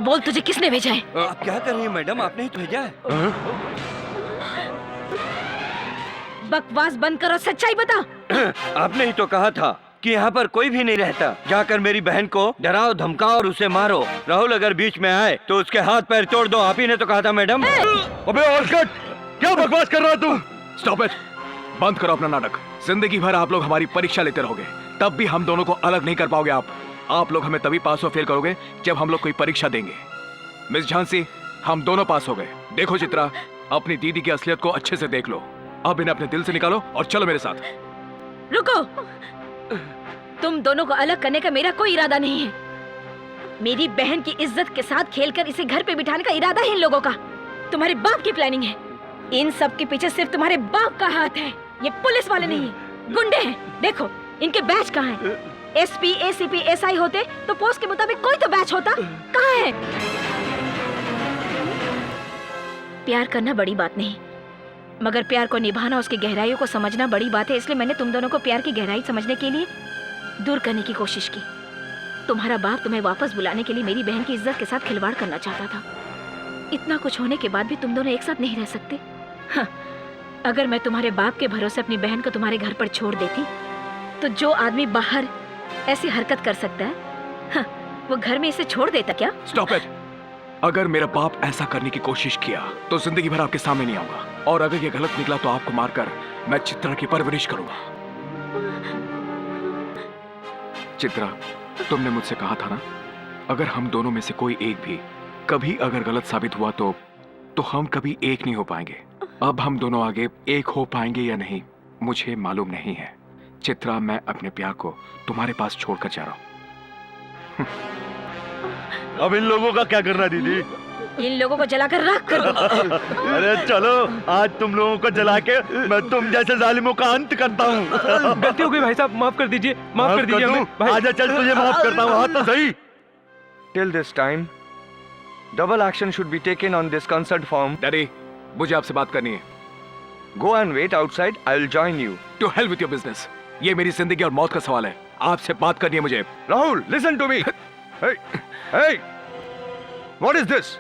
बोल तुझे किसने भेजा है? आप क्या कर रही हैं मैडम? आपने ही तो भेजा है। बकवास बंद करो, सच्चाई बता। आपने ही तो कहा था कि यहाँ पर कोई भी नहीं रहता। जाकर मेरी बहन को डराओ, धमकाओ और उसे मारो। राहुल अगर बीच में आए तो उसके हाथ पैर तोड़ दो। आप ही ने तो कहा था मैडम। अबे ऑर्किड, क्या बकवास कर रहा है तू? स्टॉप इट, बंद करो अपना नाटक। जिंदगी भर आप लोग हमारी परीक्षा लेते रहोगे, तब भी हम दोनों को अलग नहीं कर पाओगे। आप लोग हमें तभी पास और फेल करोगे जब हम लोग कोई परीक्षा देंगे। मिस झांसी, हम दोनों पास हो गए। देखो चित्रा, अपनी दीदी की असलियत को अच्छे से देख लो। अब इन्हें अपने दिल से निकालो और चलो मेरे साथ। रुको, तुम दोनों को अलग करने का मेरा कोई इरादा नहीं है। मेरी बहन की इज्जत के साथ खेलकर इसे घर पे बिठाने का इरादा है इन लोगों का। तुम्हारे बाप की प्लानिंग है। इन सब के पीछे सिर्फ तुम्हारे बाप का हाथ है। ये पुलिस वाले नहीं है, गुंडे हैं। देखो इनके बैच कहाँ हैं? एसपी, एसीपी, एसआई होते तो पोस्ट के मुताबिक कोई तो बैच होता। कहाँ है? प्यार करना बड़ी बात नहीं, मगर प्यार को निभाना, उसकी गहराइयों को समझना बड़ी बात है। इसलिए मैंने तुम दोनों को प्यार की गहराई समझने के लिए दूर करने की कोशिश की। तुम्हारा बाप तुम्हें वापस बुलाने के लिए मेरी बहन की इज्जत के साथ खिलवाड़ करना चाहता था। इतना कुछ होने के बाद भी तुम दोनों एक साथ नहीं रह सकते। हाँ, अगर मैं तुम्हारे बाप के भरोसे अपनी बहन को तुम्हारे घर पर छोड़ देती तो जो आदमी बाहर ऐसी हरकत कर सकता है, हाँ, वो घर में इसे छोड़ देता क्या? Stop it. अगर मेरा बाप ऐसा करने की कोशिश किया तो जिंदगी भर आपके सामने नहीं आऊंगा, और अगर ये गलत निकला तो आपको मारकर मैं चित्रा की परवरिश करूंगा। चित्रा, तुमने मुझसे कहा था ना, अगर हम दोनों में से कोई एक भी कभी अगर गलत साबित हुआ तो हम कभी एक नहीं हो पाएंगे। अब हम दोनों आगे एक हो पाएंगे या नहीं मुझे मालूम नहीं है। चित्रा, मैं अपने प्यार को तुम्हारे पास छोड़कर जा रहा हूं। अब इन लोगों का क्या करना दीदी? इन लोगों को जलाकर राख कर दो। अरे चलो, आज तुम लोगों को जला के मैं तुम जैसे जालिमों का अंत करता हूँ। गलती हो गई भाई साहब, माफ कर दीजिए, माफ कर दीजिए हमें। भाई आजा चल, तुझे माफ करता हूँ। हाँ तो सही। Till this time, double action should be taken on this consent form. Daddy, मुझे आपसे बात करनी है। Go and wait outside. I'll join you. To help with your business. ये मेरी जिंदगी और मौत का सवाल है, आपसे बात करनी है मुझे। Rahul, listen to me. Hey, hey, what is this?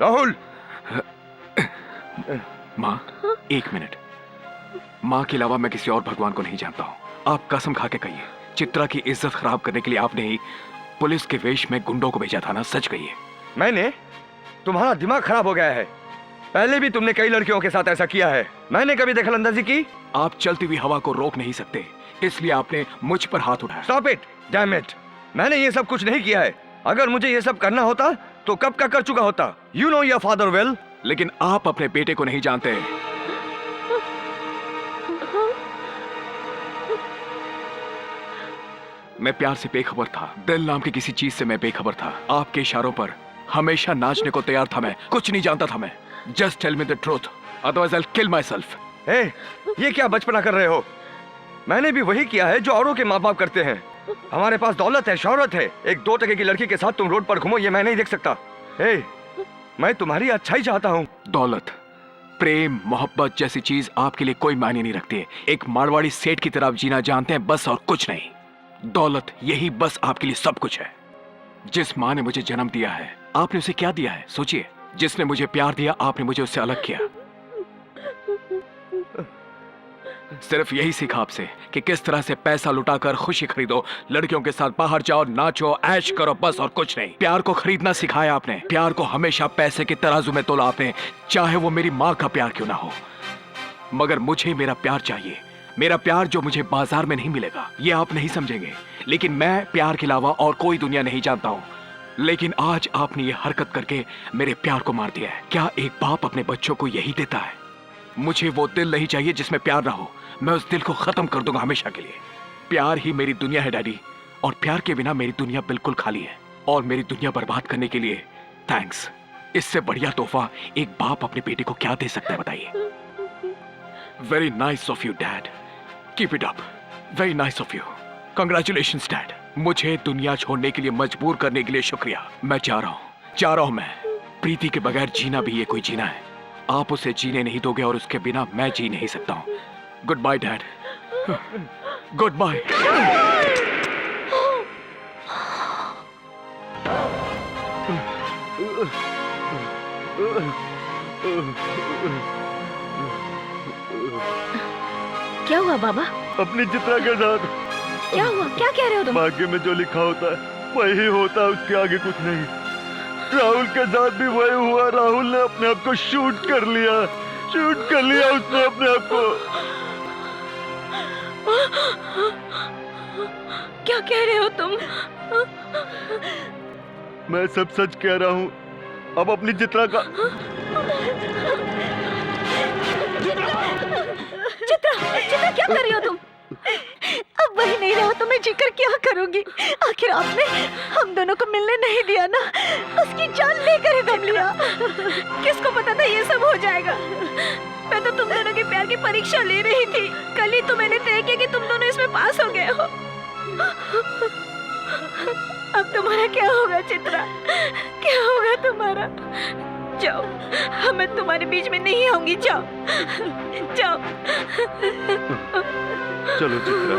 Rahul. माँ, एक मिनट। माँ के अलावा मैं किसी और भगवान को नहीं जानता हूँ। आप कसम खा के कहिए, चित्रा की इज्जत खराब करने के लिए आपने ही पुलिस के वेश में गुंडों को भेजा था ना? सच कहिए। मैंने? तुम्हारा दिमाग खराब हो गया है। पहले भी तुमने कई लड़कियों के साथ ऐसा किया है। मैंने कभी दखलंदाजी की? आप चलती हुई हवा को रोक नहीं सकते, इसलिए आपने मुझ पर हाथ उठाया। Stop it, damn it. मैंने ये सब कुछ नहीं किया है। अगर मुझे ये सब करना होता तो कब का कर चुका होता। You know your father well. लेकिन आप अपने बेटे को नहीं जानते। मैं प्यार से बेखबर था, दिल नाम की किसी चीज से मैं बेखबर था। आपके इशारों पर हमेशा नाचने को तैयार था मैं। कुछ नहीं जानता था मैं। Just tell me the truth, otherwise I will kill myself. ये क्या बचपना कर रहे हो? मैंने भी वही किया है जो औरों के माँ बाप करते हैं। हमारे पास दौलत है, शोहरत है। एक 2 टके की लड़की के साथ तुम रोड पर घूमो, ये मैं नहीं देख सकता। मैं तुम्हारी अच्छाई चाहता हूँ। दौलत, प्रेम, मोहब्बत जैसी चीज आपके लिए कोई मायने नहीं रखती है। एक मारवाड़ी सेठ की तरह जीना जानते हैं बस, और कुछ नहीं। दौलत, यही बस आपके लिए सब कुछ है। जिस माँ ने मुझे जन्म दिया है, आपने उसे क्या दिया है? सोचिए। जिसने मुझे प्यार दिया, आपने मुझे उससे अलग किया। सिर्फ यही सीखा आपसे कि किस तरह से पैसा लुटाकर खुशी खरीदो, लड़कियों के साथ बाहर जाओ, नाचो, ऐश करो, बस, और कुछ नहीं। प्यार को खरीदना सिखाया आपने। प्यार को हमेशा पैसे के तराजू में तोला आपने, चाहे वो मेरी माँ का प्यार क्यों ना हो। मगर मुझे मेरा प्यार चाहिए, मेरा प्यार जो मुझे बाजार में नहीं मिलेगा। ये आप नहीं समझेंगे, लेकिन मैं प्यार के अलावा और कोई दुनिया नहीं जानता हूँ। लेकिन आज आपने ये हरकत करके मेरे प्यार को मार दिया है। क्या एक बाप अपने बच्चों को यही देता है? मुझे वो दिल नहीं चाहिए जिसमें प्यार ना हो। मैं उस दिल को खत्म कर दूंगा हमेशा के लिए। प्यार ही मेरी दुनिया है डैडी, और प्यार के बिना मेरी दुनिया बिल्कुल खाली है। और मेरी दुनिया बर्बाद करने के लिए थैंक्स। इससे बढ़िया तोहफा एक बाप अपने बेटे को क्या दे सकता है, बताइए? Very nice of you dad, keep it up. Very nice of you, congratulations dad. मुझे दुनिया छोड़ने के लिए मजबूर करने के लिए शुक्रिया। मैं जा रहा हूं। मैं प्रीति के बगैर जीना भी ये कोई जीना है। आप उसे जीने नहीं दोगे और उसके बिना मैं जी नहीं सकता हूं। Goodbye dad, goodbye. क्या हुआ बाबा? अपनी चित्रा के साथ। क्या हुआ? क्या कह रहे हो तुम? भाग्य में जो लिखा होता है वही होता है, उसके आगे कुछ नहीं। राहुल के साथ भी वही हुआ। राहुल ने अपने आप को शूट कर लिया उसने अपने आप को। क्या कह रहे हो तुम? मैं सब सच कह रहा हूँ। अब अपनी चित्रा का चित्रा क्या कर रही हो तुम? अब वही नहीं रहा तो मैं जीकर क्या करूंगी? आखिर आपने हम दोनों को मिलने नहीं दिया ना, उसकी जान लेकर ही दम लिया। किसको पता था ये सब हो जाएगा? मैं तो तुम दोनों के प्यार की परीक्षा ले रही थी। कल ही तो मैंने तय किया कि तुम दोनों इसमें पास हो गए हो। अब तुम्हारा क्या होगा चित्रा? क्या होगा तुम्हारा? जाओ, मैं तुम्हारे बीच में नहीं आऊंगी। जाओ जाओ। चलो चित्रा,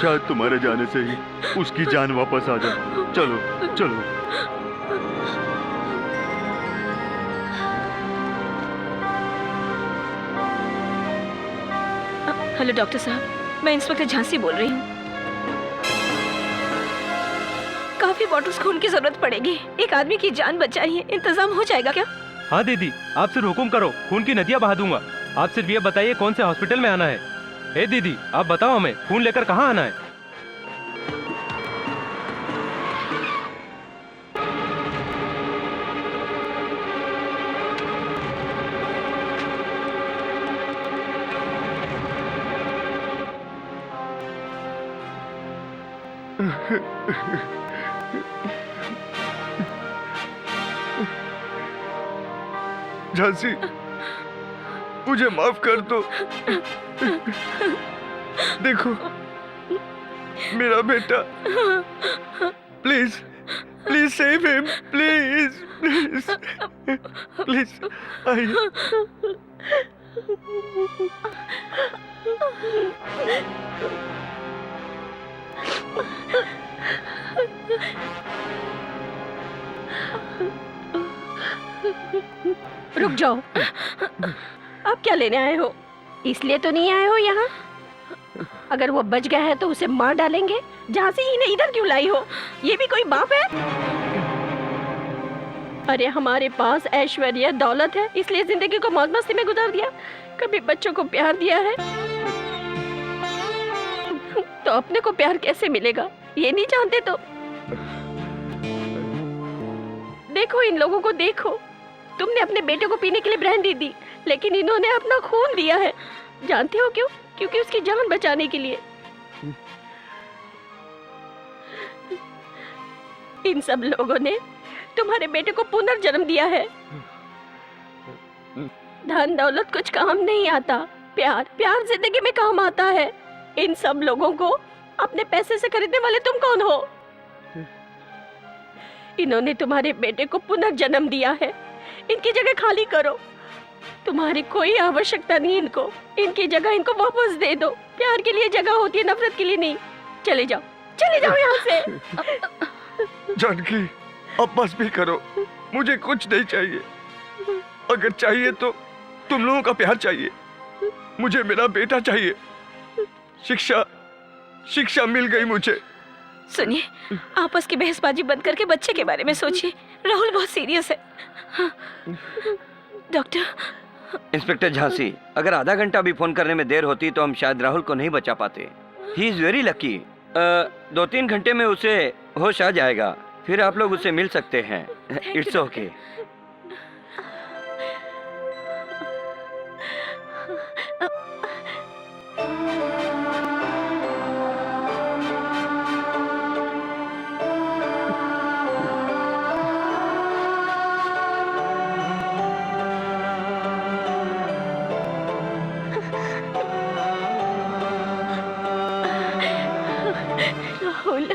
शायद तुम्हारे जाने से ही उसकी जान वापस आ जाए। चलो चलो। हेलो डॉक्टर साहब, मैं इंस्पेक्टर झांसी बोल रही हूँ। काफी बॉटल्स खून की जरूरत पड़ेगी। एक आदमी की जान बचाइए। इंतजाम हो जाएगा क्या? हाँ दीदी, आप सिर्फ हुक्म करो, खून की नदियाँ बहा दूंगा। आप सिर्फ ये बताइए कौन से हॉस्पिटल में आना है। हे दीदी, आप बताओ हमें खून लेकर कहाँ आना है। झांसी, मुझे माफ कर दो। देखो मेरा बेटा, please please save him, please please please आइए। रुक जाओ। आप क्या लेने आए हो? इसलिए तो नहीं आए हो यहाँ? अगर वो बच गया है तो उसे मार डालेंगे। जहाँ से इन्हें इधर क्यों लाई हो? ये भी कोई बाप है? अरे हमारे पास ऐश्वर्य दौलत है, इसलिए जिंदगी को मौज मस्ती में गुजार दिया। कभी बच्चों को प्यार दिया है तो अपने को प्यार कैसे मिलेगा ये नहीं जानते तो। देखो इन लोगों को देखो। तुमने अपने बेटे को पीने के लिए ब्रांडी दी, लेकिन इन्होंने अपना खून दिया है। जानते हो क्यों? क्योंकि उसकी जान बचाने के लिए। इन सब लोगों ने तुम्हारे बेटे को पुनर्जन्म दिया है। धन दौलत कुछ काम नहीं आता, प्यार जिंदगी में काम आता है। इन सब लोगों को अपने पैसे से खरीदने वाले तुम कौन हो? इन्होंने तुम्हारे बेटे को पुनर्जन्म दिया है। इनकी जगह खाली करो। तुम्हारी कोई आवश्यकता नहीं इनको। इनकी जगह इनको वापस दे दो। प्यार के लिए जगह होती है, नफरत के लिए नहीं। चले जाओ यहाँ से। जानकी, अब बस भी करो। मुझे कुछ नहीं चाहिए। अगर चाहिए तो तुम लोगों का प्यार चाहिए। मुझे मेरा बेटा चाहिए। शिक्षा मिल गई मुझे। सुनिए, आपस की बहसबाजी बंद करके बच्चे के बारे में सोचिए। राहुल बहुत सीरियस है। हाँ। डॉक्टर। इंस्पेक्टर झांसी, अगर आधा घंटा भी फोन करने में देर होती तो हम शायद राहुल को नहीं बचा पाते। He is very lucky. 2-3 घंटे में उसे होश आ जाएगा, फिर आप लोग उसे मिल सकते हैं। It's okay. राहुल,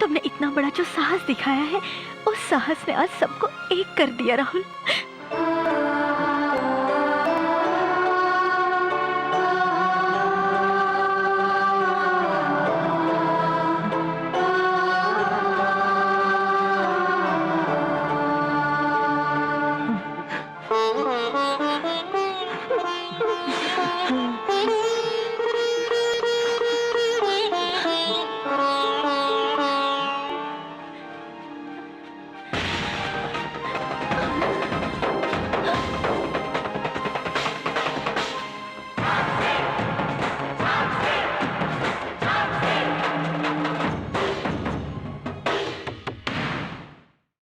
तुमने इतना बड़ा जो साहस दिखाया है, उस साहस ने आज सबको एक कर दिया। राहुल,